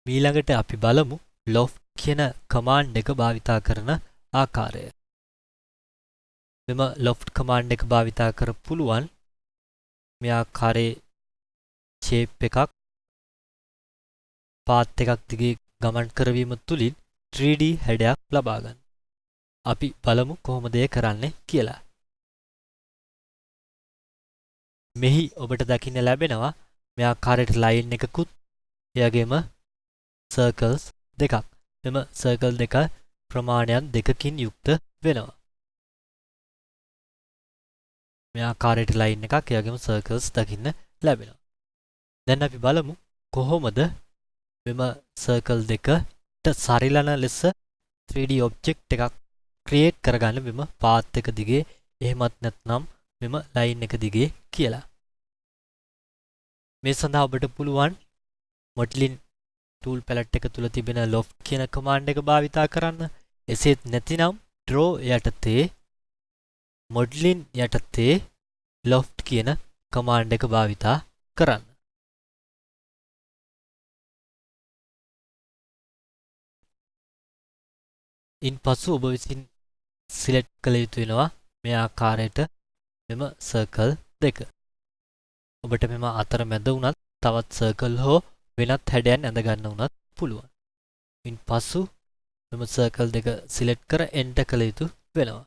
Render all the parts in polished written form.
ඊළඟට අපි බලමු loft කියන command එක භාවිතා කරන ආකාරය. මෙම loft command එක භාවිතා කර පුළුවන් මේ ආකාරයේ shape එකක් path එකක් දිගේ ගමන් කරවීම තුලින් 3D හැඩයක් ලබා ගන්න. අපි බලමු කොහොමද ඒ කරන්නේ කියලා. මෙහි ඔබට දකින්න ලැබෙනවා මේ ආකාරයට line එකකුත් එයගේම circles දෙකක්. මෙම circle දෙක ප්‍රමාණයන් දෙකකින් යුක්ත වෙනවා. මේ ආකාරයට line එකක් එයගේම circles දකින්න ලැබෙනවා. දැන් අපි බලමු කොහොමද මෙම circle දෙකට සරිලන ලෙස 3D object එකක් create කරගන්න මෙම path එක දිගේ එහෙමත් නැත්නම් මෙම line එක දිගේ කියලා. මේ සඳහා ඔබට පුළුවන් modeling tool palette එක තුල තිබෙන loft කියන command එක භාවිතා කරන්න. එසේත් නැතිනම් draw යටතේ modeling යටතේ loft කියන command එක භාවිතා කරන්න. ඉන්පසු ඔබ විසින් select කළ යුතු වෙනවා මේ ආකාරයට මෙම circle දෙක. ඔබට මෙම අතරමැද උනත් තවත් circle හෝ වෙනත් හැඩයන් ඇඳ ගන්න උනත් පුළුවන්. ඉන්පසු මෙම circle දෙක select කර enter කළ යුතු වෙනවා.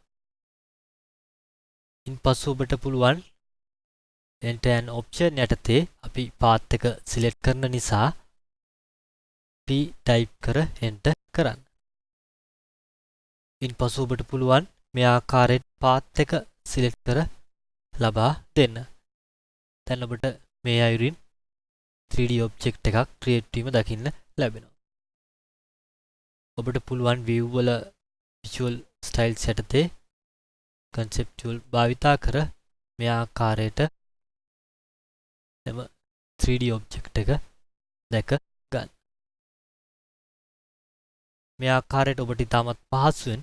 ඉන්පසු ඔබට පුළුවන් enter an option යටතේ අපි path එක select කරන නිසා P type කර enter කරන්න. ඉන්පසු ඔබට පුළුවන් මේ ආකාරයෙන් path එක select කර ලබා දෙන්න. දැන් ඔබට මේ අයුරින් 3D object එකක් create වීම දකින්න ලැබෙනවා. ඔබට පුළුවන් view වල visual styles යටතේ conceptual භාවිතා කර මේ ආකාරයට එම 3D object එක දැක ගන්න. මේ ආකාරයට ඔබට ඉතාමත් පහසුවෙන්